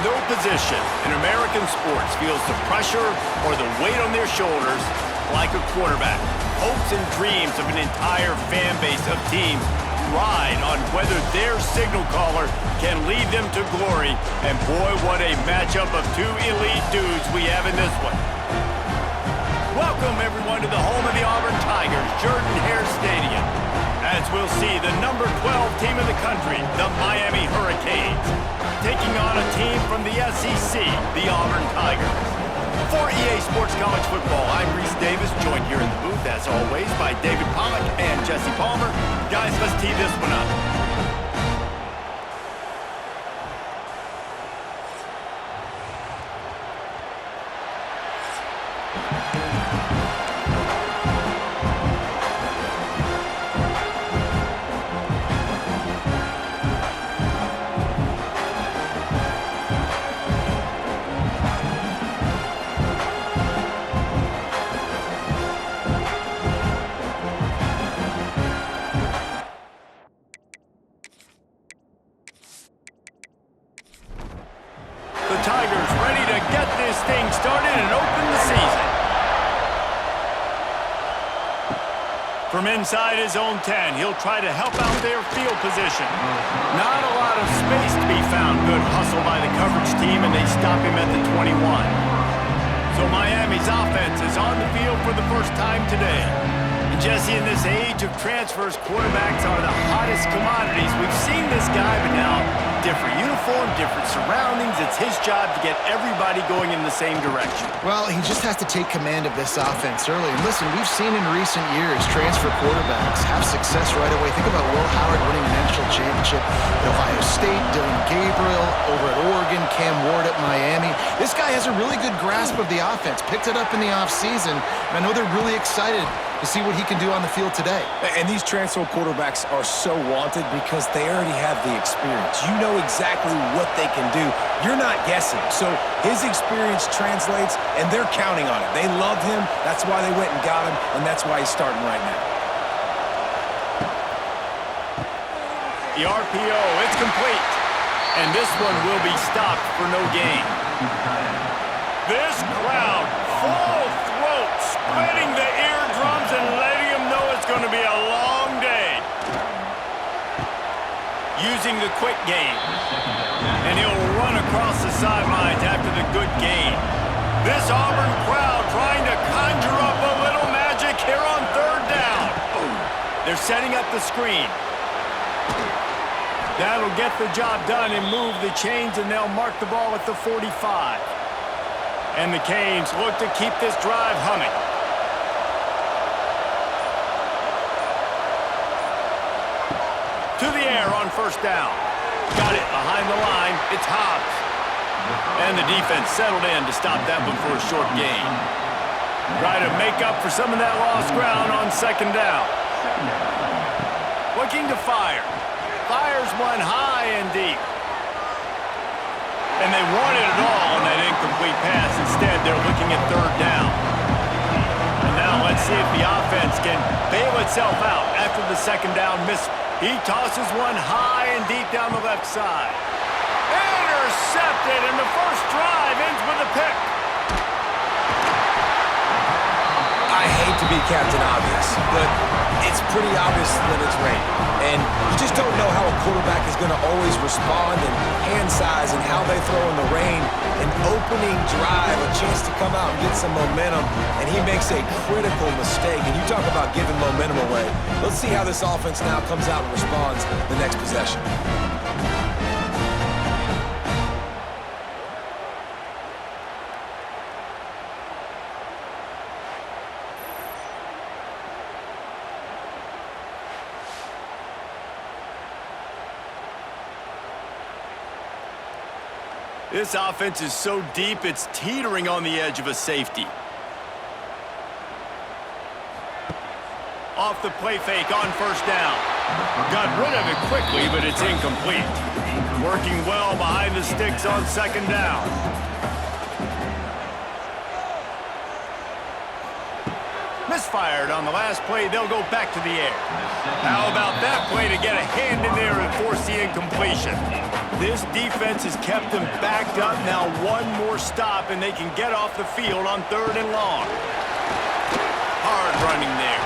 No position in American sports feels the pressure or the weight on their shoulders like a quarterback. Hopes and dreams of an entire fan base of teams ride on whether their signal caller can lead them to glory. And boy, what a matchup of two elite dudes we have in this one. Welcome, everyone, to the home of the Auburn Tigers, Jordan-Hare Stadium, as we'll see the number 12 team in the country, the Miami Hurricanes, taking on a team from the SEC, the Auburn Tigers. For EA Sports College Football, I'm Reese Davis, joined here in the booth, as always, by David Pollack and Jesse Palmer. Guys, let's tee this one up. Tigers ready to get this thing started and open the season. From inside his own 10, he'll try to help out their field position. Not a lot of space to be found. Good hustle by the coverage team, and they stop him at the 21. So Miami's offense is on the field for the first time today. And Jesse, in this age of transfers, quarterbacks are the hottest commodities. We've seen this guy, but now different uniform, different surroundings. It's his job to get everybody going in the same direction. Well, he just has to take command of this offense early. And listen, we've seen in recent years transfer quarterbacks have success right away. Think about Will Howard winning a national championship at Ohio State, Dylan Gabriel over at Oregon, Cam Ward at Miami. This guy has a really good grasp of the offense, picked it up in the offseason, and I know they're really excited to see what he can do on the field today. And these transfer quarterbacks are so wanted because they already have the experience. You know exactly what they can do. You're not guessing. So his experience translates, and they're counting on it. They love him. That's why they went and got him, and that's why he's starting right now. The RPO, it's complete. And this one will be stopped for no gain. This crowd, full throat, spreading the eardrums and letting them know it's going to be a long day. Using the quick game. And he'll run across the sidelines after the good gain. This Auburn crowd trying to conjure up a little magic here on third down. They're setting up the screen. That'll get the job done and move the chains, and they'll mark the ball at the 45. And the Canes look to keep this drive humming. To the air on first down. Got it behind the line. It's Hobbs. And the defense settled in to stop that one for a short gain. Try to make up for some of that lost ground on second down. Looking to fire. Fires one high and deep. And they wanted it all on that incomplete pass. Instead, they're looking at third down. And now let's see if the offense can bail itself out after the second down miss. He tosses one high and deep down the left side. Intercepted, and the first drive ends with a pick. I hate to be Captain Obvious, but it's pretty obvious that it's raining. And you just don't know how a quarterback is going to always respond and hand size and how they throw in the rain. An opening drive, a chance to come out and get some momentum, and he makes a critical mistake. And you talk about giving momentum away. Let's see how this offense now comes out and responds the next possession. This offense is so deep, it's teetering on the edge of a safety. Off the play fake on first down. Got rid of it quickly, but it's incomplete. Working well behind the sticks on second down. Misfired on the last play. They'll go back to the air. How about that that play to get a hand in there and force the incompletion. This defense has kept them backed up. Now one more stop, and they can get off the field on 3rd and long. Hard running there.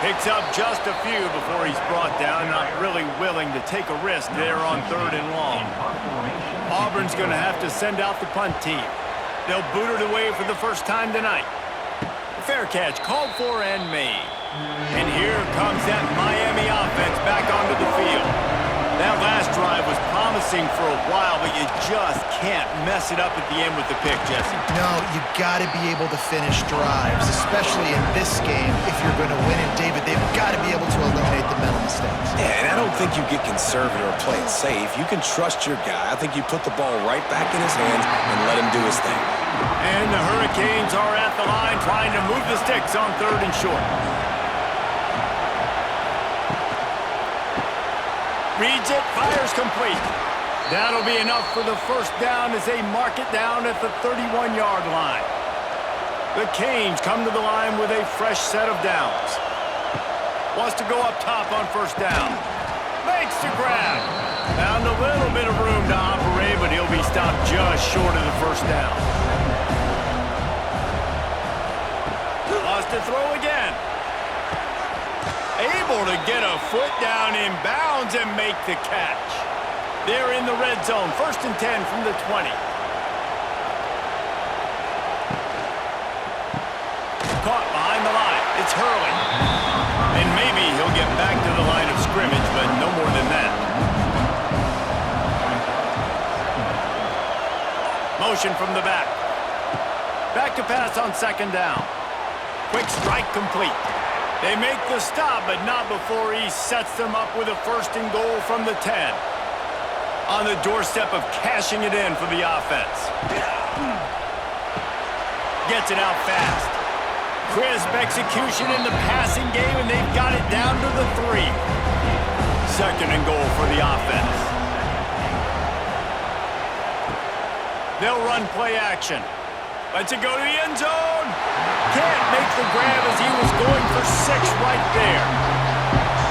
Picks up just a few before he's brought down. Not really willing to take a risk there on 3rd and long. Auburn's going to have to send out the punt team. They'll boot it away for the first time tonight. Fair catch called for and made. And here comes that Miami offense back onto the field. That last drive was promising for a while, but you just can't mess it up at the end with the pick, Jesse. No, you got to be able to finish drives, especially in this game. If you're going to win it, David, they've got to be able to eliminate the mental mistakes. Yeah, and I don't think you get conservative or play it safe. You can trust your guy. I think you put the ball right back in his hands and let him do his thing. And the Hurricanes are at the line trying to move the sticks on 3rd and short. Reads it, fires complete. That'll be enough for the first down as they mark it down at the 31-yard line. The Canes come to the line with a fresh set of downs. Wants to go up top on 1st down. Makes the grab. Found a little bit of room to operate, but he'll be stopped just short of the 1st down. Lost to throw again. Able to get a foot down in bounds and make the catch. They're in the red zone. 1st and 10 from the 20. Caught behind the line. It's Hurley. And maybe he'll get back to the line of scrimmage, but no more than that. Motion from the back. Back to pass on 2nd down. Quick strike complete. They make the stop, but not before he sets them up with a 1st and goal from the 10. On the doorstep of cashing it in for the offense. Gets it out fast. Crisp execution in the passing game, and they've got it down to the 3. 2nd and goal for the offense. They'll run play action. Lets it go to the end zone. Can't make the grab as he was going for 6 right there.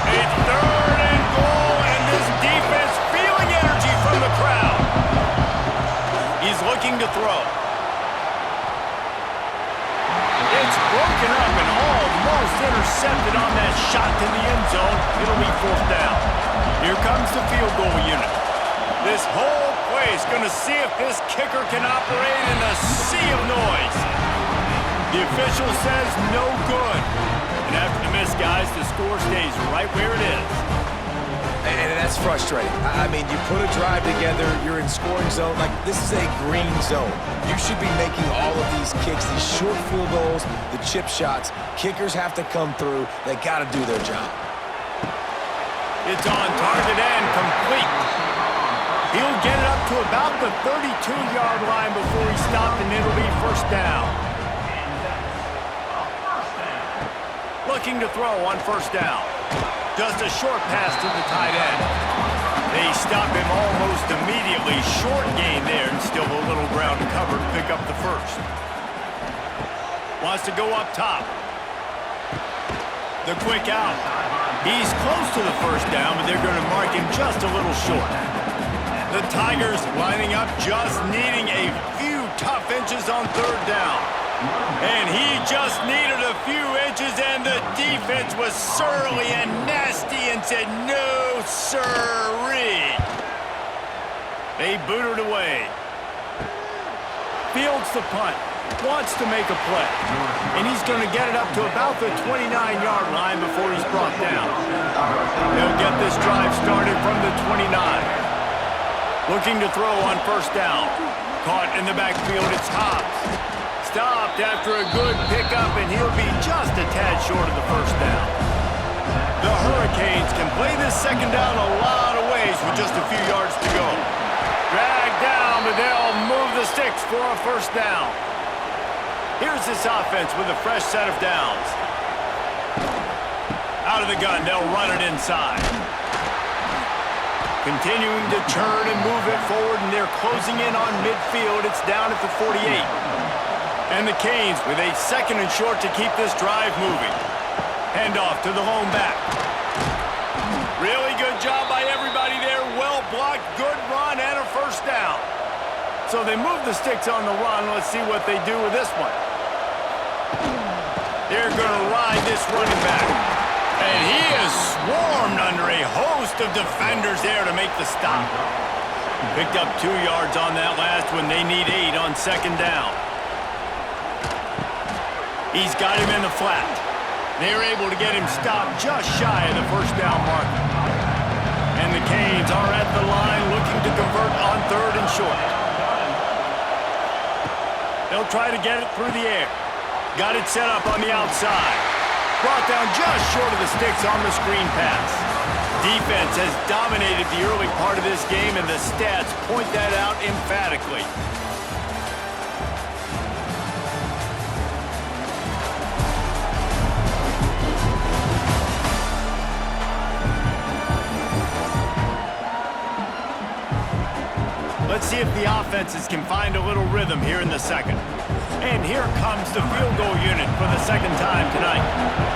A 3rd and goal, and this defense feeling energy from the crowd. He's looking to throw. It's broken up and almost intercepted on that shot to the end zone. It'll be 4th down. Here comes the field goal unit. This whole place going to see if this kicker can operate in a sea of noise. The official says no good. And after the miss, guys, the score stays right where it is. And that's frustrating. I mean, you put a drive together, you're in scoring zone. Like, this is a green zone. You should be making all of these kicks, these short field goals, the chip shots. Kickers have to come through. They got to do their job. It's on target and complete. He'll get it up to about the 32-yard line before he stopped, and it'll be 1st down. Looking to throw on 1st down. Just a short pass to the tight end. They stop him almost immediately. Short gain there, and still a little ground to cover to pick up the 1st. Wants to go up top. The quick out. He's close to the 1st down, but they're going to mark him just a little short. The Tigers lining up, just needing a few tough inches on 3rd down. And he just needed a few inches, and the defense was surly and nasty and said, no, sirree. They booted away. Fields the punt. Wants to make a play. And he's going to get it up to about the 29-yard line before he's brought down. They'll get this drive started from the 29. Looking to throw on 1st down. Caught in the backfield, it's Hobbs. Stopped after a good pickup, and he'll be just a tad short of the 1st down. The Hurricanes can play this 2nd down a lot of ways with just a few yards to go. Dragged down, but they'll move the sticks for a 1st down. Here's this offense with a fresh set of downs. Out of the gun, they'll run it inside. Continuing to turn and move it forward, and they're closing in on midfield. It's down at the 48. And the Canes with a 2nd and short to keep this drive moving. Handoff to the lone back. Really good job by everybody there. Well blocked, good run, and a first down. So they move the sticks on the run. Let's see what they do with this one. They're going to ride this running back. And he is swarmed under a host of defenders there to make the stop. Picked up 2 yards on that last one. They need 8 on second down. He's got him in the flat. They're able to get him stopped just shy of the first down marker. And the Canes are at the line looking to convert on 3rd and short. They'll try to get it through the air. Got it set up on the outside. Brought down just short of the sticks on the screen pass. Defense has dominated the early part of this game, and the stats point that out emphatically. Let's see if the offenses can find a little rhythm here in the second. And here comes the field goal unit for the second time tonight.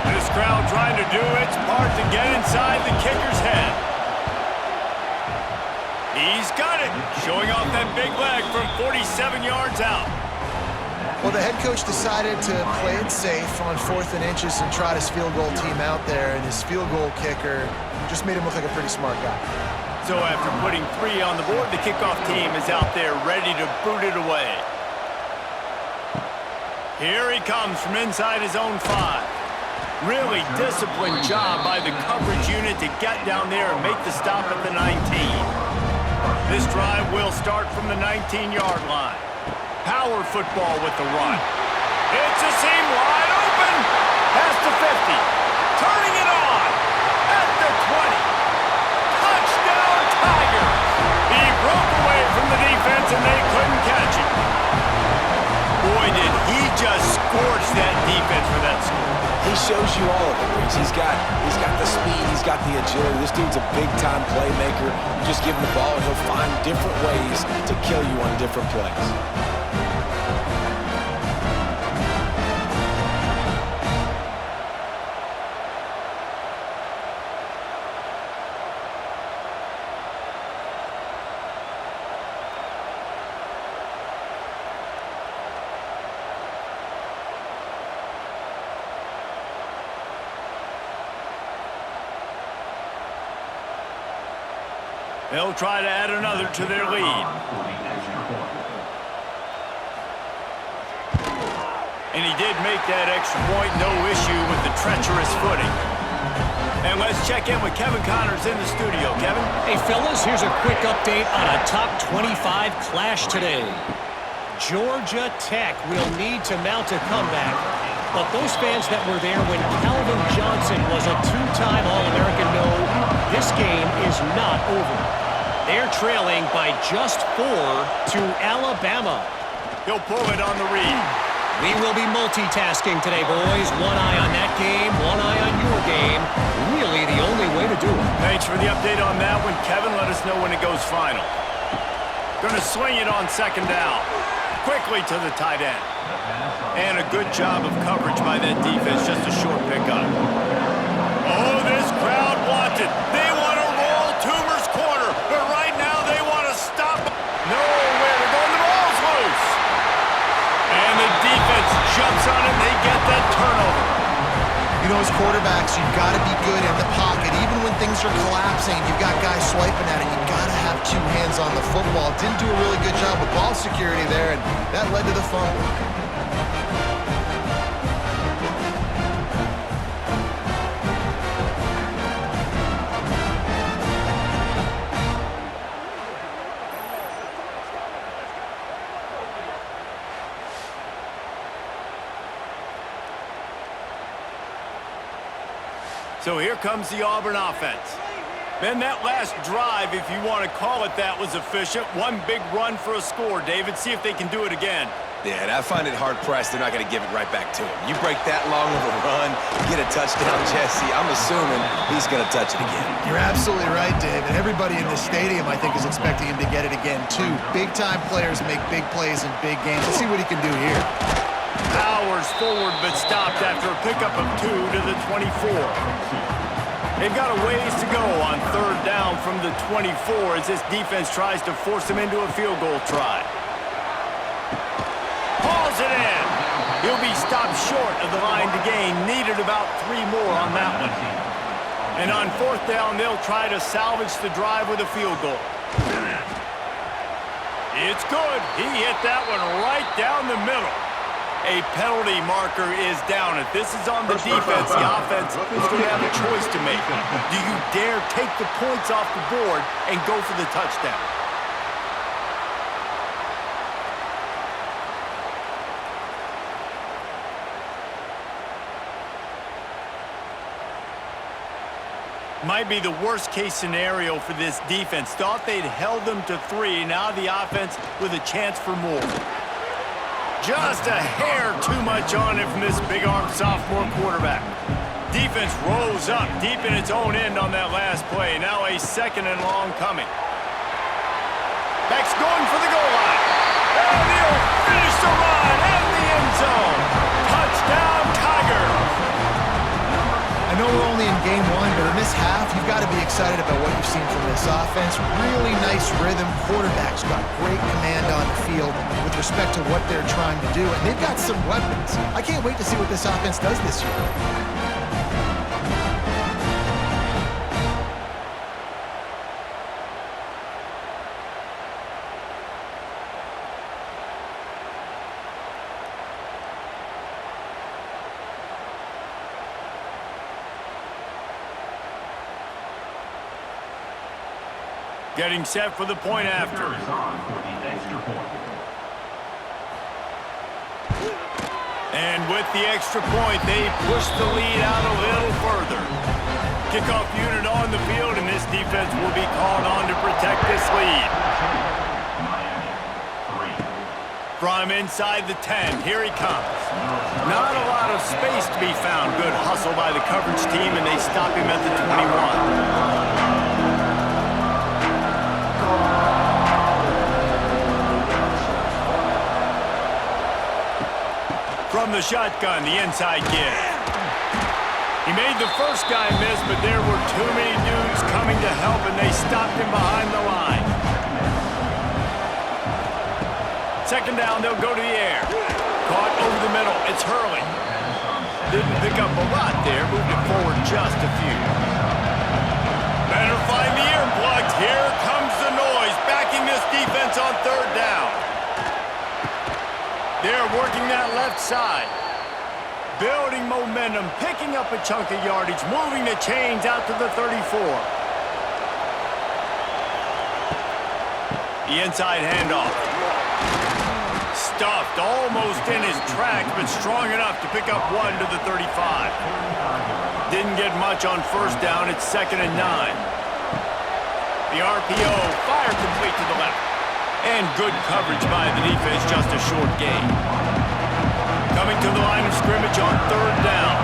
This crowd trying to do its part to get inside the kicker's head. He's got it, showing off that big leg from 47 yards out. Well, the head coach decided to play it safe on 4th and inches and trot his field goal team out there, and his field goal kicker just made him look like a pretty smart guy. So after putting 3 on the board, the kickoff team is out there ready to boot it away. Here he comes from inside his own 5. Really disciplined job by the coverage unit to get down there and make the stop at the 19. This drive will start from the 19-yard line. Power football with the run. It's a seam wide open. Past the 50. Turning it on. At the 20. Touchdown Tigers. He broke away from the defense and they couldn't catch him. Boy, did he just scorch that defense for that score. He shows you all of it, Reese. He's got the speed, he's got the agility. This dude's a big-time playmaker. You just give him the ball, and he'll find different ways to kill you on different plays. They'll try to add another to their lead. And he did make that extra point, no issue with the treacherous footing. And let's check in with Kevin Connors in the studio. Kevin? Hey, fellas, here's a quick update on a top 25 clash today. Georgia Tech will need to mount a comeback, but those fans that were there when Calvin Johnson was a 2-time All-American know this game is not over. They're trailing by just 4 to Alabama. He'll pull it on the read. We will be multitasking today, boys. One eye on that game, one eye on your game. Really the only way to do it. Thanks for the update on that one, Kevin. Let us know when it goes final. Going to swing it on second down. Quickly to the tight end. And a good job of coverage by that defense. Just a short pickup. Oh, this crowd wants it. They want to roll Toomer's corner. But right now they want to stop. Nowhere to go. And the ball's loose. And the defense jumps on it. They get that turnover. You know, as quarterbacks, you've got to be good in the pocket. Even when things are collapsing, you've got guys swiping at it. You've got to have 2 hands on the football. Didn't do a really good job with ball security there, and that led to the fumble. So here comes the Auburn offense. Then that last drive, if you want to call it that, was efficient. One big run for a score. David, see if they can do it again. Yeah, and I find it hard-pressed they're not going to give it right back to him. You break that long of a run, get a touchdown, Jesse, I'm assuming he's going to touch it again. You're absolutely right, Dave. And everybody in this stadium, I think, is expecting him to get it again, too. Big-time players make big plays in big games. Let's see what he can do here. Powers forward, but stopped after a pickup of 2 to the 24. They've got a ways to go on third down from the 24 as this defense tries to force him into a field goal try. Hauls it in. He'll be stopped short of the line to gain. Needed about 3 more on that one. And on fourth down, they'll try to salvage the drive with a field goal. It's good. He hit that one right down the middle. A penalty marker is down. If this is on the defense, the offense is going to have a choice to make. Do you dare take the points off the board and go for the touchdown? Might be the worst case scenario for this defense. Thought they'd held them to 3. Now the offense with a chance for more. Just a hair too much on it from this big-arm sophomore quarterback. Defense rose up deep in its own end on that last play. Now a 2nd and long coming. Back's going for the goal line. And he'll finish the run and the end zone. Touchdown, Tigers. I know we're only in game 1, but in this half, you've got to be excited about what you've seen from this offense. Really nice rhythm. Quarterback's got great command on the field with respect to what they're trying to do, and they've got some weapons. I can't wait to see what this offense does this year. Getting set for the point after. And with the extra point, they push the lead out a little further. Kickoff unit on the field, and this defense will be called on to protect this lead. From inside the 10, here he comes. Not a lot of space to be found. Good hustle by the coverage team, and they stop him at the 21. From the shotgun, the inside give. He made the first guy miss, but there were too many dudes coming to help, and they stopped him behind the line. 2nd down, they'll go to the air. Caught over the middle. It's Hurley. Didn't pick up a lot there. Moved it forward just a few. Better find the earplugs. Here comes the noise. Backing this defense on 3rd down. They're working that left side. Building momentum, picking up a chunk of yardage, moving the chains out to the 34. The inside handoff. Stuffed almost in his tracks, but strong enough to pick up 1 to the 35. Didn't get much on 1st down. It's 2nd and 9. The RPO, fire complete to the left. And good coverage by the defense, just a short gain. Coming to the line of scrimmage on 3rd down.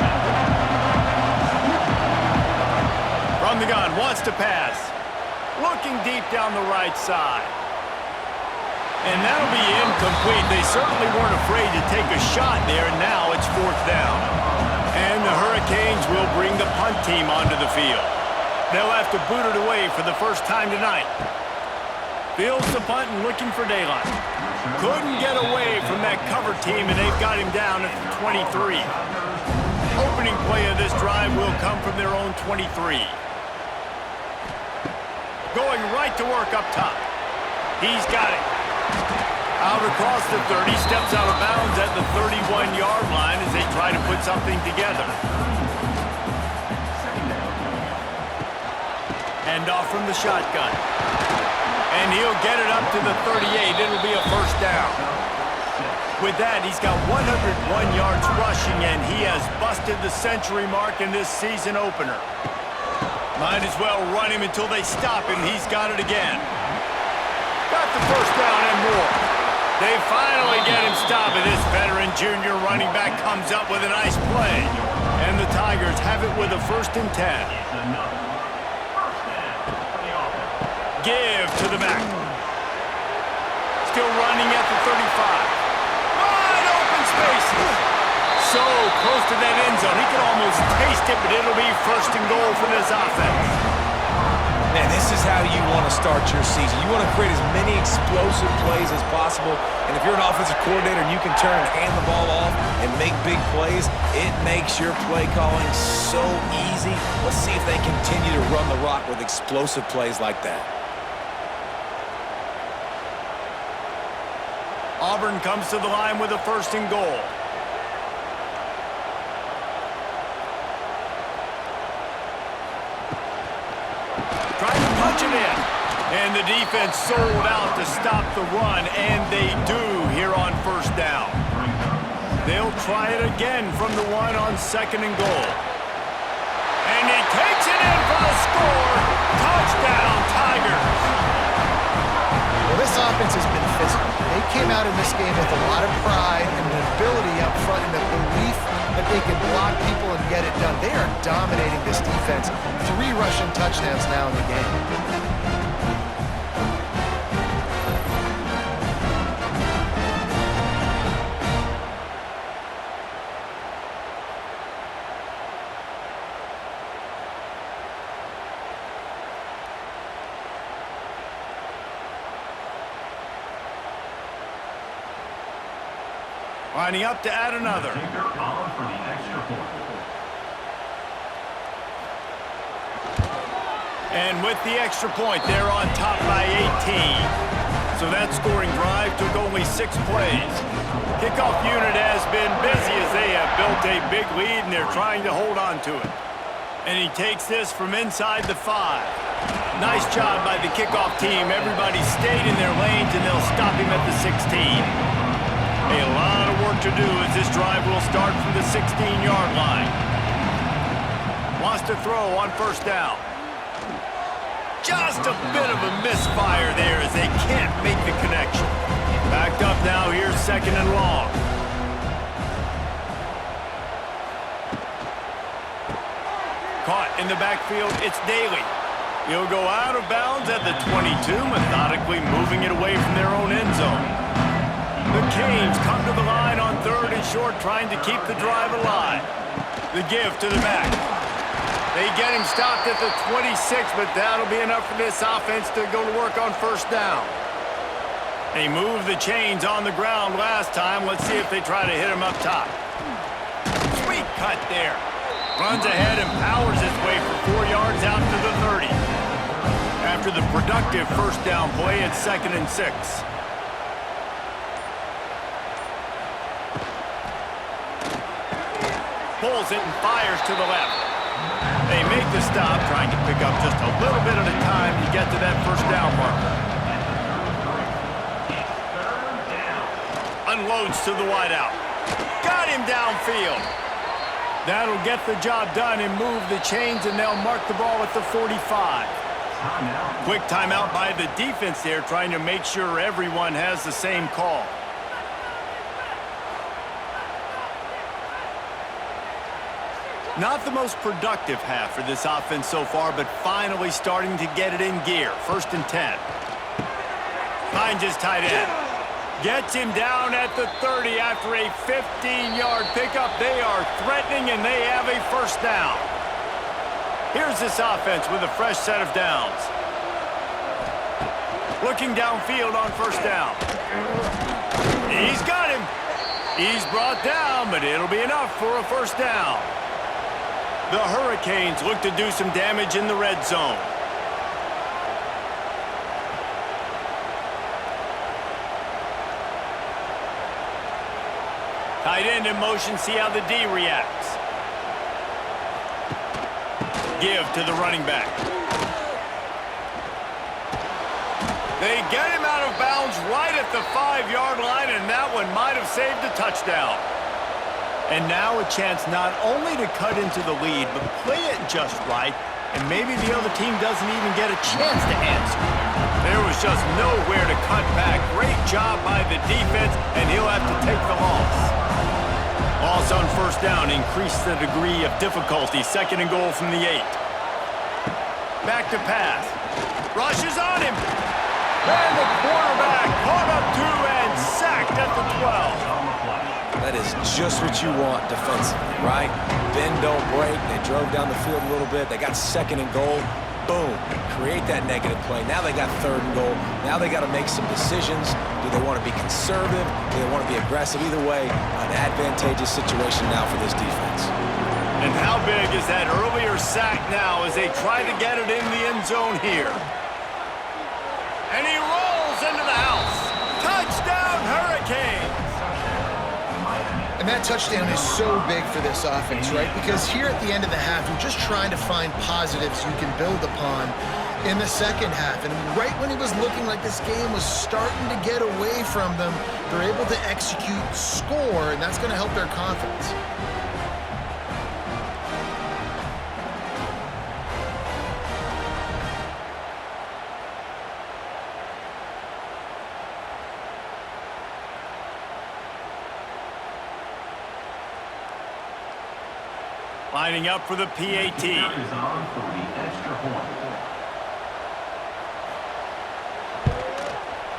From the gun, wants to pass. Looking deep down the right side. And that'll be incomplete. They certainly weren't afraid to take a shot there, and now it's 4th down. And the Hurricanes will bring the punt team onto the field. They'll have to boot it away for the first time tonight. Fields the punt and looking for daylight. Couldn't get away from that cover team, and they've got him down at the 23. Opening play of this drive will come from their own 23. Going right to work up top. He's got it. Out across the 30, steps out of bounds at the 31-yard line as they try to put something together. Hand off from the shotgun. And he'll get it up to the 38. It'll be a 1st down. With that, he's got 101 yards rushing, and he has busted the century mark in this season opener. Might as well run him until they stop him. He's got it again. Got the 1st down and more. They finally get him stopped, and this veteran junior running back comes up with a nice play. And the Tigers have it with a 1st and 10. Give to the back. Still running at the 35. Wide open spaces. So close to that end zone. He can almost taste it, but it'll be 1st and goal for this offense. Man, this is how you want to start your season. You want to create as many explosive plays as possible. And if you're an offensive coordinator and you can turn and hand the ball off and make big plays, it makes your play calling so easy. Let's see if they continue to run the rock with explosive plays like that. Auburn comes to the line with a 1st and goal. Trying to punch it in. And the defense sold out to stop the run, and they do here on 1st down. They'll try it again from the 1 on 2nd and goal. And he takes it in for the score. Touchdown, Tigers. Well, this offense has been physical. They came out in this game with a lot of pride and an ability up front and a belief that they can block people and get it done. They are dominating this defense. 3 rushing touchdowns now in the game. Lining up to add another. And with the extra point, they're on top by 18. So that scoring drive took only 6 plays. Kickoff unit has been busy as they have built a big lead, and they're trying to hold on to it. And he takes this from inside the 5. Nice job by the kickoff team. Everybody stayed in their lanes, and they'll stop him at the 16. A lot of work to do as this drive will start from the 16-yard line. Wants to throw on 1st down. Just a bit of a misfire there as they can't make the connection. Backed up now, here's 2nd and long. Caught in the backfield, it's Daly. He'll go out of bounds at the 22, methodically moving it away from their own end zone. The Canes come to the line on 3rd and short, trying to keep the drive alive. The give to the back. They get him stopped at the 26, but that'll be enough for this offense to go to work on 1st down. They moved the chains on the ground last time. Let's see if they try to hit him up top. Sweet cut there. Runs ahead and powers his way for 4 yards out to the 30. After the productive 1st down play, it's 2nd and 6. Pulls it and fires to the left. They make the stop, trying to pick up just a little bit at a time to get to that 1st down marker. Unloads to the wideout. Got him downfield. That'll get the job done and move the chains, and they'll mark the ball at the 45. Quick timeout by the defense there, trying to make sure everyone has the same call. Not the most productive half for this offense so far, but finally starting to get it in gear. 1st and 10. Finds his tight end. Gets him down at the 30 after a 15-yard pickup. They are threatening, and they have a 1st down. Here's this offense with a fresh set of downs. Looking downfield on 1st down. He's got him. He's brought down, but it'll be enough for a 1st down. The Hurricanes look to do some damage in the red zone. Tight end in motion, see how the D reacts. Give to the running back. They get him out of bounds right at the 5-yard line, and that one might have saved a touchdown. And now a chance not only to cut into the lead, but play it just right, and maybe the other team doesn't even get a chance to answer. There was just nowhere to cut back. Great job by the defense, and he'll have to take the loss. Loss on 1st down increased the degree of difficulty. 2nd and goal from the 8. Back to pass. Rushes on him. And the quarterback caught up 2 and sacked at the 12. That is just what you want defensively, right? Bend, don't break. They drove down the field a little bit. They got 2nd and goal. boom, create that negative play. Now they got 3rd and goal. Now they got to make some decisions. Do they want to be conservative? Do they want to be aggressive? Either way, an advantageous situation now for this defense. And how big is that earlier sack now as they try to get it in the end zone here? And he rolls into the house. Touchdown, Hurricanes! And that touchdown is so big for this offense, right? Because here at the end of the half, you're just trying to find positives you can build upon in the second half. And right when it was looking like this game was starting to get away from them, they're able to execute, score, and that's going to help their confidence. Lining up for the PAT.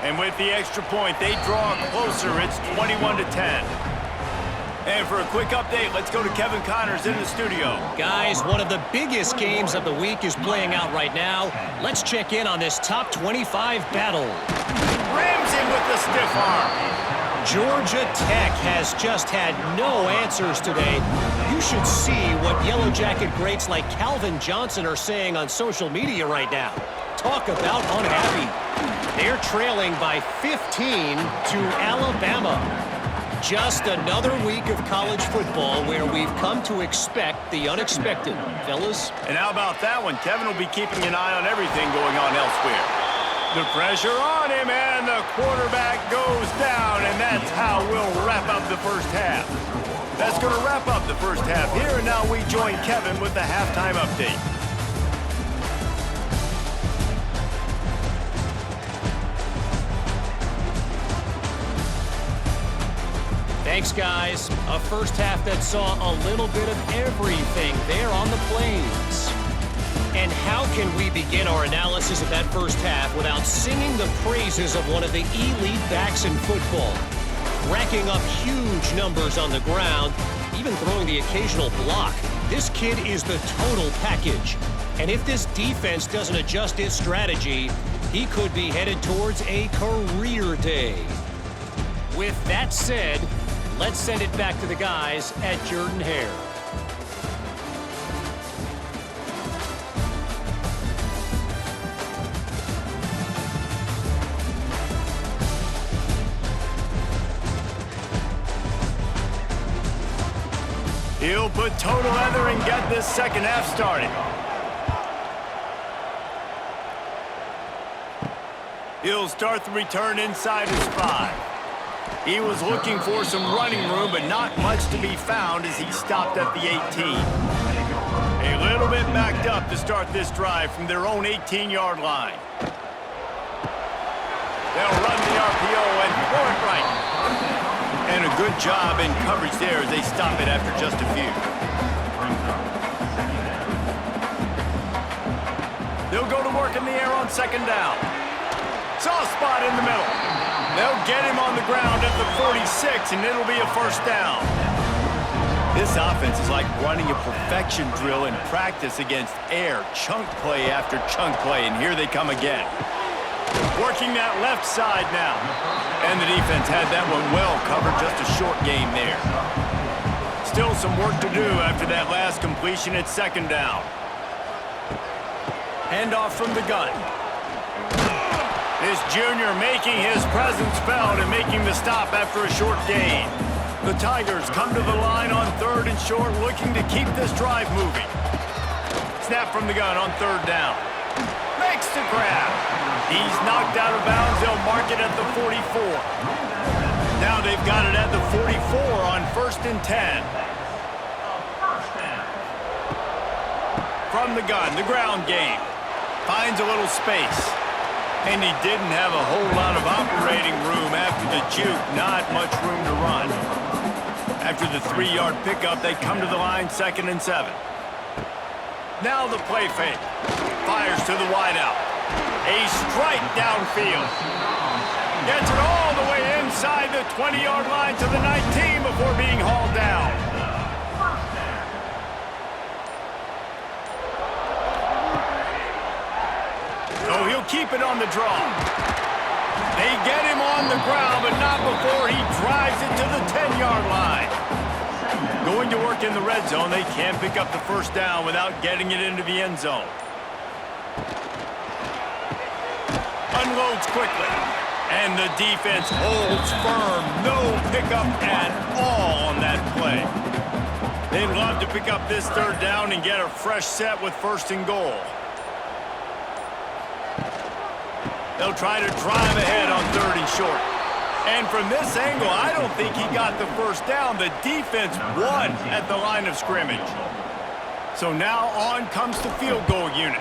And with the extra point, they draw closer. It's 21-10. And for a quick update, let's go to Kevin Connors in the studio. Guys, one of the biggest games of the week is playing out right now. Let's check in on this top 25 battle. Rams in with the stiff arm. Georgia Tech has just had no answers today. You should see what Yellow Jacket greats like Calvin Johnson are saying on social media right now. Talk about unhappy. They're trailing by 15 to Alabama. Just another week of college football where we've come to expect the unexpected, fellas. And how about that one? Kevin will be keeping an eye on everything going on elsewhere. The pressure on him, and the quarterback goes down, and that's how we'll wrap up the first half. That's going to wrap up the first half here, and now we join Kevin with the halftime update. Thanks, guys. A first half that saw a little bit of everything there on the Plains. And how can we begin our analysis of that first half without singing the praises of one of the elite backs in football? Racking up huge numbers on the ground, even throwing the occasional block. This kid is the total package. And if this defense doesn't adjust its strategy, he could be headed towards a career day. With that said, let's send it back to the guys at Jordan-Hare. He'll put total leather and get this second half started. He'll start the return inside his 5. He was looking for some running room, but not much to be found as he stopped at the 18. A little bit backed up to start this drive from their own 18-yard line. They'll run the RPO and throw it right. And a good job in coverage there as they stop it after just a few. They'll go to work in the air on second down. Soft spot in the middle. They'll get him on the ground at the 46, and it'll be a first down. This offense is like running a perfection drill in practice against air. Chunk play after chunk play, and here they come again. Working that left side now. And the defense had that one well covered, just a short game there. Still some work to do after that last completion at second down. Handoff from the gun. This junior making his presence felt and making the stop after a short gain. The Tigers come to the line on third and short, looking to keep this drive moving. Snap from the gun on third down. Makes the grab. He's knocked out of bounds. They'll mark it at the 44. Now they've got it at the 44 on 1st and 10. From the gun, the ground game. Finds a little space. And he didn't have a whole lot of operating room after the juke. Not much room to run. After the 3-yard pickup, they come to the line 2nd and 7. Now the play fake. Fires to the wideout. A strike downfield. Gets it all the way inside the 20-yard line to the 19 before being hauled down. So he'll keep it on the draw. They get him on the ground, but not before he drives it to the 10-yard line. Going to work in the red zone, they can't pick up the first down without getting it into the end zone. Unloads quickly. And the defense holds firm. No pickup at all on that play. They'd love to pick up this third down and get a fresh set with first and goal. They'll try to drive ahead on third and short. And from this angle, I don't think he got the first down. The defense won at the line of scrimmage. So now on comes the field goal unit.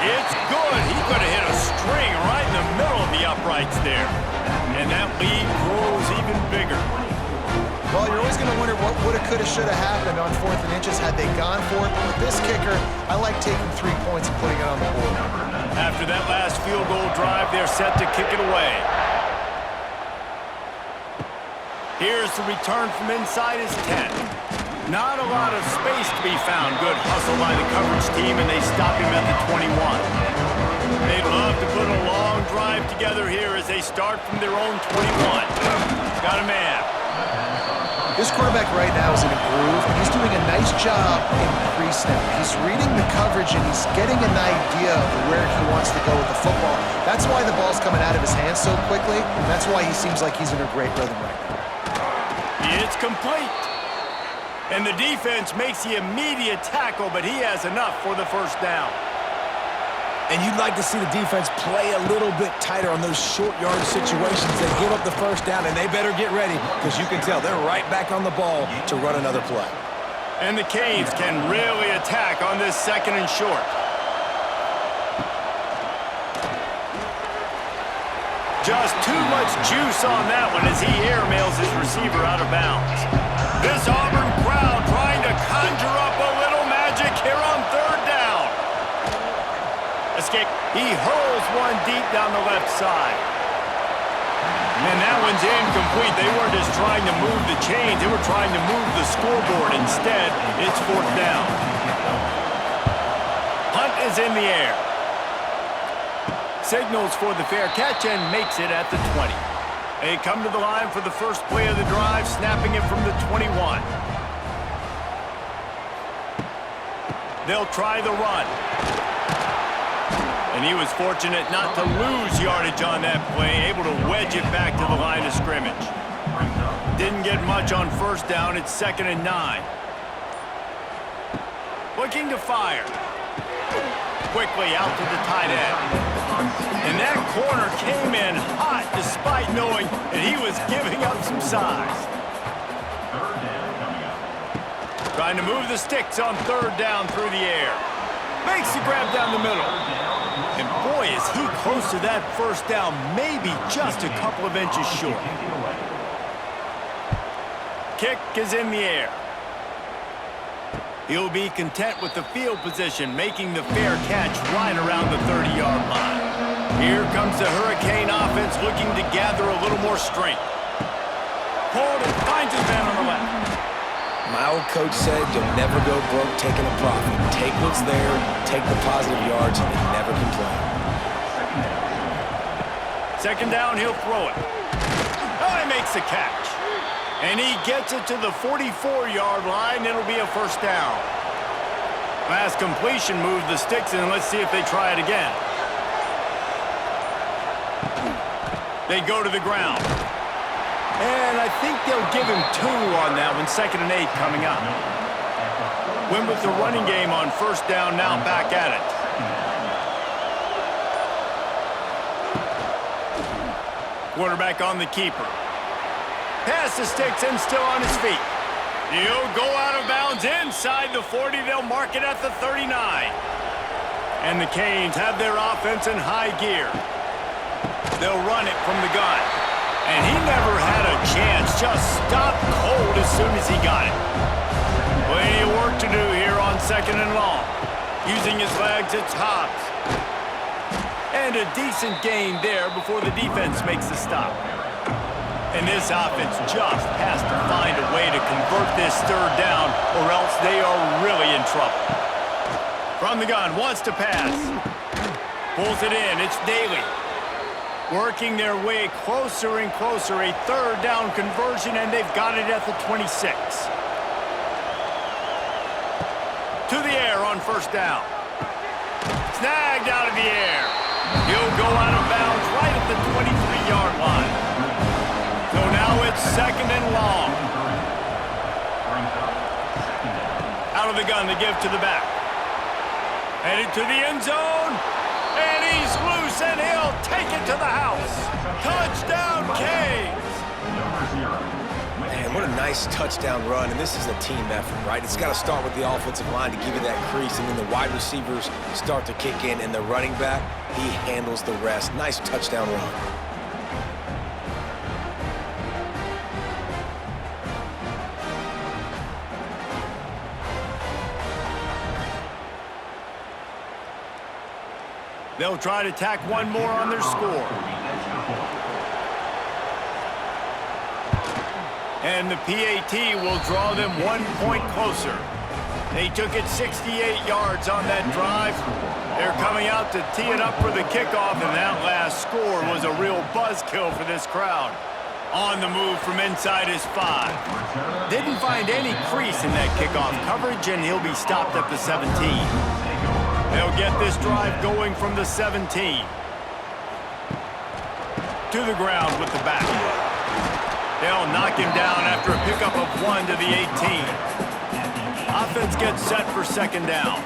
It's good. He could have hit a string right in the middle of the uprights there. And that lead grows even bigger. Well, you're always going to wonder what woulda, coulda, shoulda happened on 4th and inches had they gone for it. But with this kicker, I like taking 3 points and putting it on the board. After that last field goal drive, they're set to kick it away. Here's the return from inside his 10. Not a lot of space to be found. Good hustle by the coverage team, and they stop him at the 21. They'd love to put a long drive together here as they start from their own 21. Got a man. This quarterback right now is in a groove, and he's doing a nice job in pre-snap. He's reading the coverage, and he's getting an idea of where he wants to go with the football. That's why the ball's coming out of his hands so quickly. That's why he seems like he's in a great rhythm right now. It's complete. And the defense makes the immediate tackle, but he has enough for the first down. And you'd like to see the defense play a little bit tighter on those short yard situations. They give up the first down, and they better get ready because you can tell they're right back on the ball to run another play. And the Canes can really attack on this second and short. Just too much juice on that one as he airmails his receiver out of bounds. This Auburn crowd trying to conjure up a little magic here on third down. Escape. He hurls one deep down the left side. And that one's incomplete. They weren't just trying to move the chains. They were trying to move the scoreboard. Instead, it's fourth down. Hunt is in the air. Signals for the fair catch and makes it at the 20. They come to the line for the first play of the drive, snapping it from the 21. They'll try the run. And he was fortunate not to lose yardage on that play, able to wedge it back to the line of scrimmage. Didn't get much on first down. It's 2nd and 9. Looking to fire. Quickly out to the tight end. And that corner came in hot despite knowing that he was giving up some size. Trying to move the sticks on third down through the air. Makes the grab down the middle. And boy, is he close to that first down, maybe just a couple of inches short. Kick is in the air. He'll be content with the field position, making the fair catch right around the 30-yard line. Here comes the Hurricane offense looking to gather a little more strength. Pulled and finds his man on the left. My old coach said you'll never go broke taking a profit. Take what's there, take the positive yards, and never complain. Second down, he'll throw it. Oh, he makes the catch. And he gets it to the 44-yard line. It'll be a first down. Last completion moved the sticks, and let's see if they try it again. They go to the ground. And I think they'll give him 2 on that one. 2nd and 8 coming up. Went with the running game on first down, now back at it. Quarterback on the keeper. Pass the sticks and still on his feet. He'll go out of bounds inside the 40. They'll mark it at the 39. And the Canes have their offense in high gear. They'll run it from the gun. And he never had a chance. Just stopped cold as soon as he got it. Plenty of work to do here on 2nd and long. Using his legs, it's Hobbs. And a decent gain there before the defense makes the stop. And this offense just has to find a way to convert this third down, or else they are really in trouble. From the gun, wants to pass. Pulls it in. It's Daly. Working their way closer and closer. A third down conversion, and they've got it at the 26. To the air on first down. Snagged out of the air. He'll go out of bounds right at the 23-yard line. So now it's second and long. Out of the gun to give to the back. Headed to the end zone. And he's loose, and he'll take it to the house. Touchdown, Canes! Man, what a nice touchdown run, and this is a team effort, right? It's got to start with the offensive line to give you that crease, and then the wide receivers start to kick in, and the running back, he handles the rest. Nice touchdown run. They'll try to tack one more on their score. And the PAT will draw them 1 point closer. They took it 68 yards on that drive. They're coming out to tee it up for the kickoff, and that last score was a real buzzkill for this crowd. On the move from inside his 5. Didn't find any crease in that kickoff coverage, and he'll be stopped at the 17. They'll get this drive going from the 17. To the ground with the back. They'll knock him down after a pickup of 1 to the 18. Offense gets set for second down.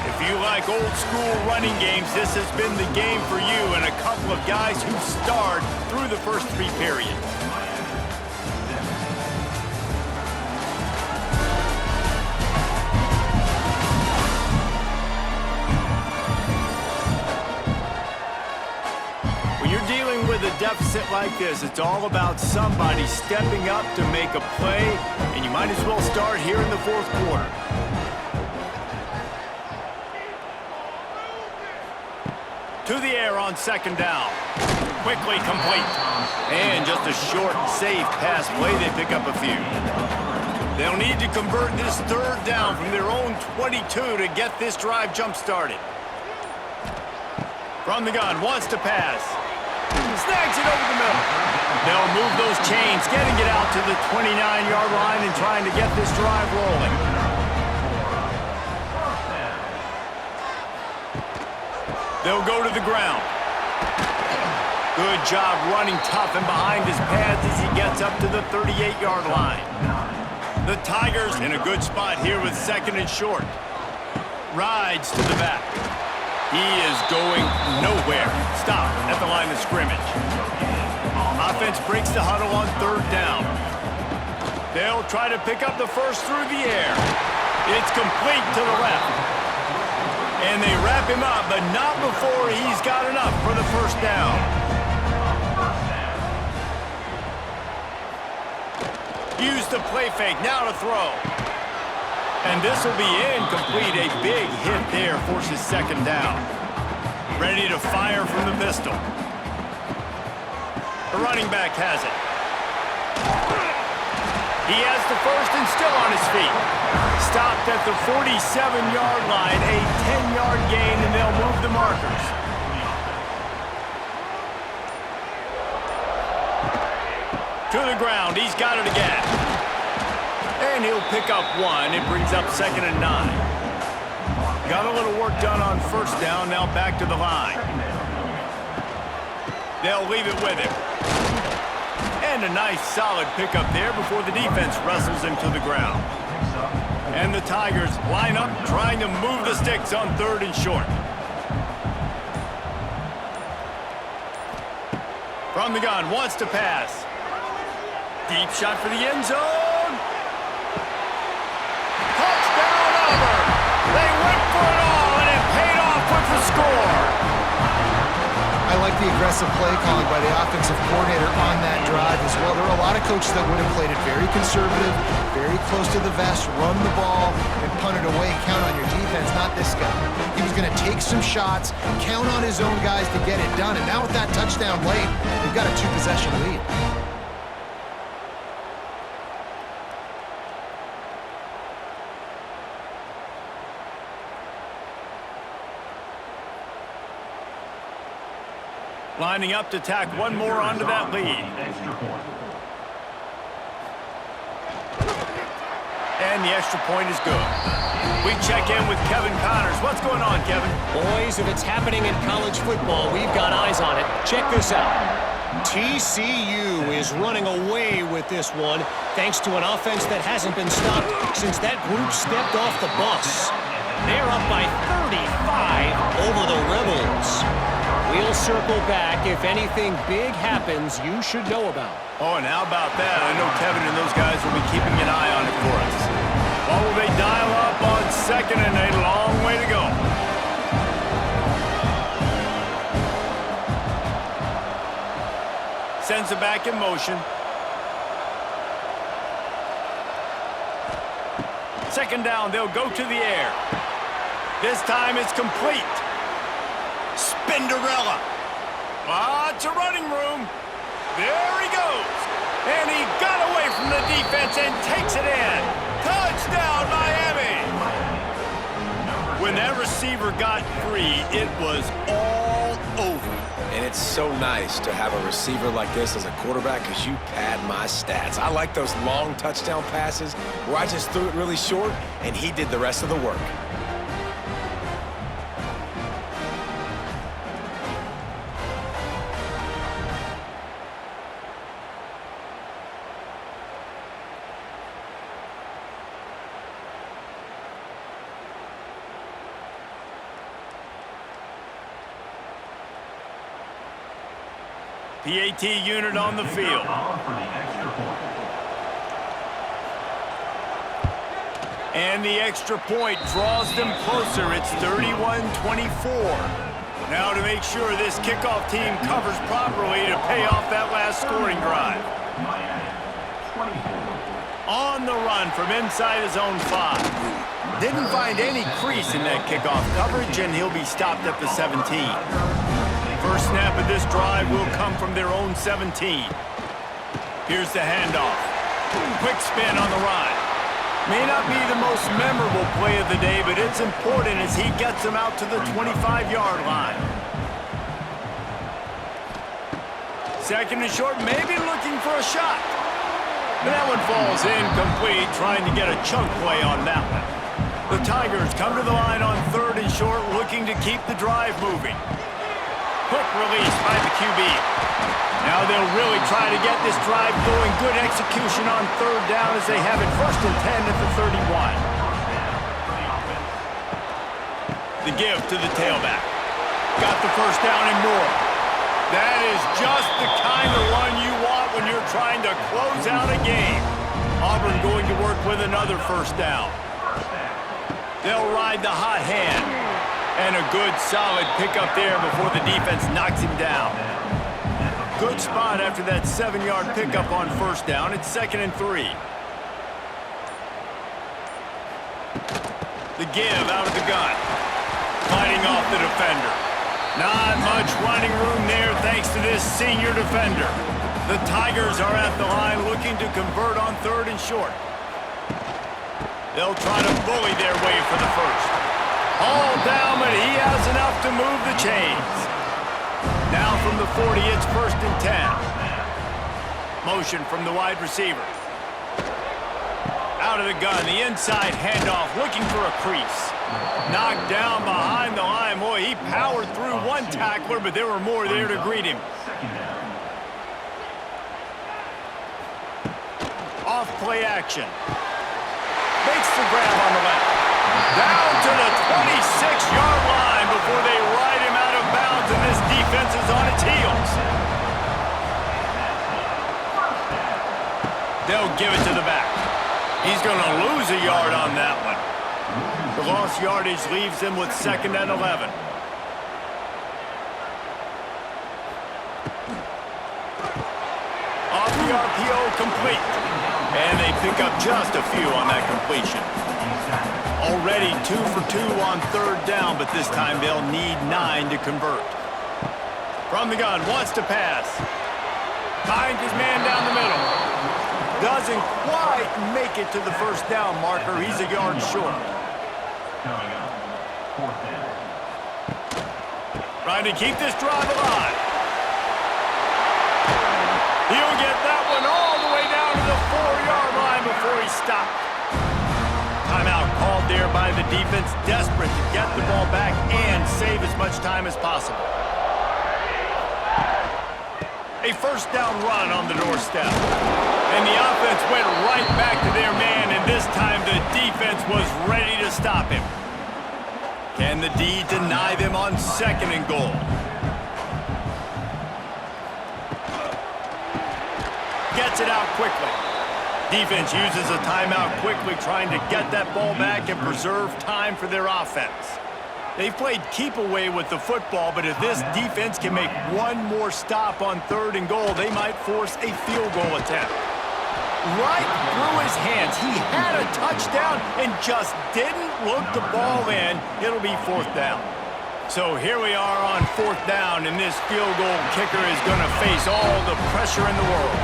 If you like old school running games, this has been the game for you and a couple of guys who've starred through the first 3 periods. With a deficit like this, it's all about somebody stepping up to make a play, and you might as well start here in the 4th quarter. To the air on second down. Quickly complete. And just a short, safe pass play. They pick up a few. They'll need to convert this 3rd down from their own 22 to get this drive jump-started. From the gun, wants to pass. Snags it over the middle. They'll move those chains, getting it out to the 29-yard line and trying to get this drive rolling. They'll go to the ground. Good job running tough and behind his pads as he gets up to the 38-yard line. The Tigers in a good spot here with second and short. Rides to the back. He is going nowhere. Stop at the line of scrimmage. Offense breaks the huddle on 3rd down. They'll try to pick up the first through the air. It's complete to the left. And they wrap him up, but not before he's got enough for the first down. Use the play fake, now to throw. And this will be incomplete. A big hit there forces second down. Ready to fire from the pistol. The running back has it. He has the first and still on his feet. Stopped at the 47-yard line, a 10-yard gain, and they'll move the markers. To the ground, he's got it again. And he'll pick up 1. It brings up 2nd and 9. Got a little work done on first down. Now back to the line. They'll leave it with him. And a nice solid pickup there before the defense wrestles him to the ground. And the Tigers line up trying to move the sticks on 3rd and short. From the gun, wants to pass. Deep shot for the end zone. Touchdown, Auburn! They went for it all, and it paid off with the score. I like the aggressive play calling by the offensive coordinator on that drive as well. There are a lot of coaches that would have played it very conservative, very close to the vest, run the ball, and punt it away and count on your defense, not this guy. He was going to take some shots, count on his own guys to get it done, and now with that touchdown late, they've got a 2-possession lead. Lining up to tack one more onto that lead. And the extra point is good. We check in with Kevin Connors. What's going on, Kevin? Boys, if it's happening in college football, we've got eyes on it. Check this out. TCU is running away with this one thanks to an offense that hasn't been stopped since that group stepped off the bus. They're up by 35 over the Rebels. We'll circle back if anything big happens you should know about. Oh, and how about that? I know Kevin and those guys will be keeping an eye on it for us. What will they dial up on second and a long way to go? Sends it back in motion. Second down, they'll go to the air. This time it's complete. Spinderella. Lots of running room. There he goes. And he got away from the defense and takes it in. Touchdown, Miami. When that receiver got free, it was all over. And it's so nice to have a receiver like this as a quarterback because you pad my stats. I like those long touchdown passes where I just threw it really short and he did the rest of the work. PAT unit on the field. And the extra point draws them closer. It's 31-24. Now to make sure this kickoff team covers properly to pay off that last scoring drive. On the run from inside his own 5. Didn't find any crease in that kickoff coverage, and he'll be stopped at the 17. First snap of this drive will come from their own 17. Here's the handoff. Quick spin on the run. May not be the most memorable play of the day, but it's important as he gets them out to the 25-yard line. Second and short, maybe looking for a shot. But that one falls incomplete, trying to get a chunk play on that one. The Tigers come to the line on third and short, looking to keep the drive moving. Quick release by the QB. Now they'll really try to get this drive going. Good execution on third down as they have it first and 10 at the 31. The give to the tailback. Got the first down and more. That is just the kind of run you want when you're trying to close out a game. Auburn going to work with another first down. They'll ride the hot hand. And a good, solid pickup there before the defense knocks him down. Good spot after that 7-yard pickup on first down. It's 2nd and 3. The give out of the gun. Fighting off the defender. Not much running room there thanks to this senior defender. The Tigers are at the line looking to convert on third and short. They'll try to bully their way for the first. All down, but he has enough to move the chains. Now from the 40, it's 1st and 10. Motion from the wide receiver. Out of the gun, the inside handoff, looking for a crease. Knocked down behind the line. Boy, he powered through one tackler, but there were more there to greet him. Off play action. Makes the grab on the left. Down to the 26-yard line before they ride him out of bounds, and this defense is on its heels. They'll give it to the back. He's going to lose a yard on that one. The lost yardage leaves him with 2nd and 11. Off the RPO, complete. And they pick up just a few on that completion. Already 2 for 2 on third down, but this time they'll need 9 to convert. From the gun, wants to pass. Finds his man down the middle. Doesn't quite make it to the first down marker. He's a yard short. Trying to keep this drive alive. He'll get that one all the way down to the 4-yard line before he stopped. Timeout called there by the defense, desperate to get the ball back and save as much time as possible. A first down run on the doorstep. And the offense went right back to their man, and this time the defense was ready to stop him. Can the D deny them on 2nd and goal? Gets it out quickly. Defense uses a timeout quickly, trying to get that ball back and preserve time for their offense. They've played keep away with the football, but if this defense can make one more stop on 3rd and goal, they might force a field goal attempt. Right through his hands. He had a touchdown and just didn't look the ball in. It'll be 4th down. So here we are on 4th down, and this field goal kicker is going to face all the pressure in the world.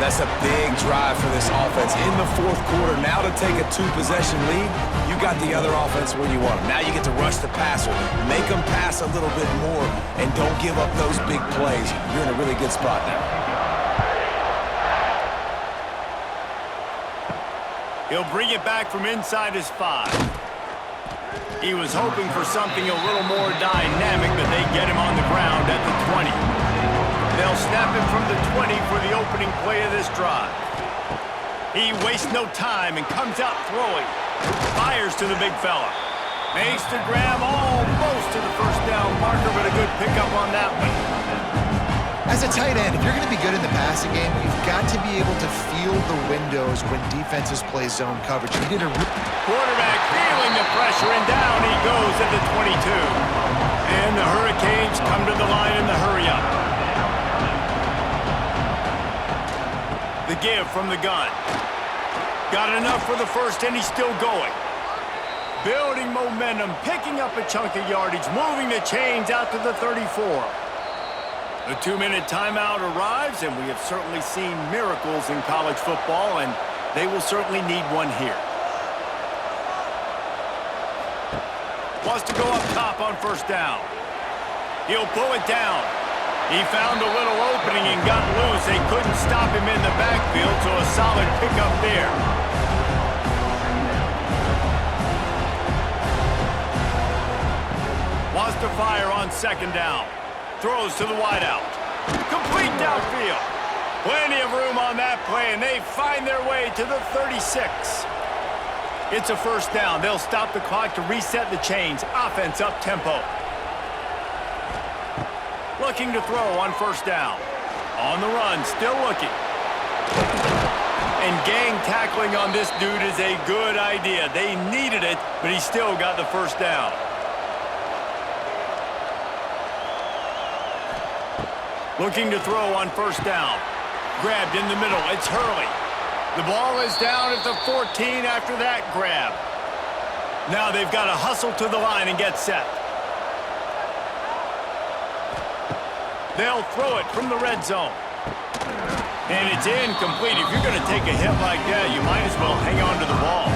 That's a big drive for this offense in the 4th quarter. Now to take a 2-possession lead, you got the other offense where you want them. Now you get to rush the passer, make them pass a little bit more, and don't give up those big plays. You're in a really good spot now. He'll bring it back from inside his 5. He was hoping for something a little more dynamic, but they get him on the ground at the 20. They'll snap him from the 20 for the opening play of this drive. He wastes no time and comes out throwing. Fires to the big fella. Makes the grab almost to the first down marker, but a good pickup on that one. As a tight end, if you're going to be good in the passing game, you've got to be able to feel the windows when defenses play zone coverage. He did a quarterback feeling the pressure, and down he goes at the 22. And the Hurricanes come to the line in the hurry-up. The give from the gun. Got enough for the first, and he's still going. Building momentum, picking up a chunk of yardage, moving the chains out to the 34. The 2-minute timeout arrives, and we have certainly seen miracles in college football, and they will certainly need one here. Wants to go up top on 1st down. He'll pull it down. He found a little opening and got loose. They couldn't stop him in the backfield, so a solid pickup there. Wants to fire on 2nd down. Throws to the wideout. Complete downfield. Plenty of room on that play, and they find their way to the 36. It's a 1st down. They'll stop the clock to reset the chains. Offense up tempo. Looking to throw on 1st down. On the run, still looking. And gang tackling on this dude is a good idea. They needed it, but he still got the 1st down. Looking to throw on 1st down. Grabbed in the middle. It's Hurley. The ball is down at the 14 after that grab. Now they've got to hustle to the line and get set. They'll throw it from the red zone. And it's incomplete. If you're going to take a hit like that, you might as well hang on to the ball.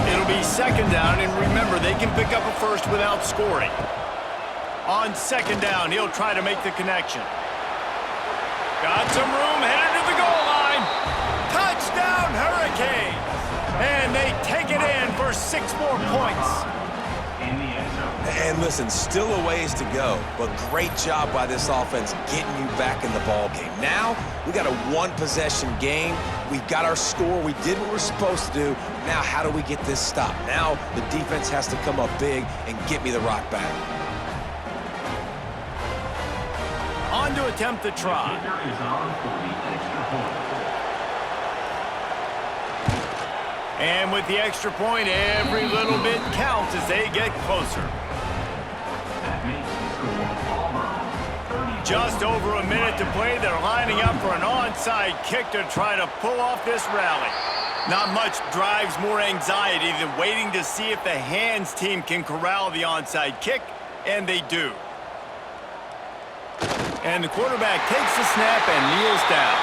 It'll be 2nd down, and remember, they can pick up a first without scoring. On 2nd down, he'll try to make the connection. Got some room, headed to the goal line. Touchdown, Hurricanes! And they take it in for 6 more points. And listen, still a ways to go, but great job by this offense getting you back in the ball game. Now, we got a 1-possession game. We've got our score. We did what we're supposed to do. Now, how do we get this stopped? Now, the defense has to come up big and get me the rock back. On to attempt the try. And with the extra point, every little bit counts as they get closer. Just over a minute to play. They're lining up for an onside kick to try to pull off this rally. Not much drives more anxiety than waiting to see if the hands team can corral the onside kick, and they do. And the quarterback takes the snap and kneels down.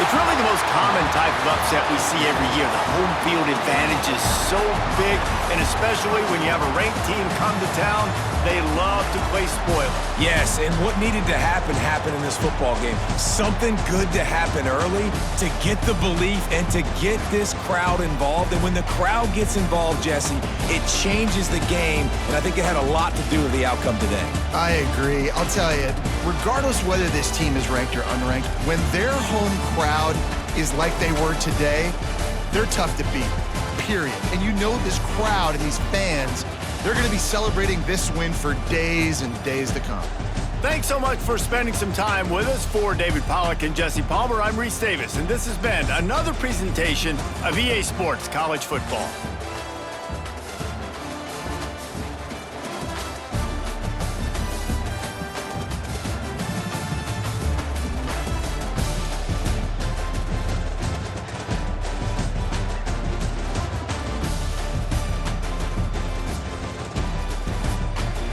It's really the most common type of upset we see every year. The home field advantage is so big, And especially when you have a ranked team come to town, they love to play spoiler. Yes, and what needed to happen happened in this football game. Something good to happen early to get the belief and to get this crowd involved. And when the crowd gets involved, Jesse, it changes the game, and I think it had a lot to do with the outcome today. I agree. I'll tell you, regardless whether this team is ranked or unranked, when their home crowd is like they were today, they're tough to beat, period. And you know this crowd and these fans, they're going to be celebrating this win for days and days to come. Thanks so much for spending some time with us. For David Pollack and Jesse Palmer, I'm Reese Davis, and this has been another presentation of EA Sports College Football.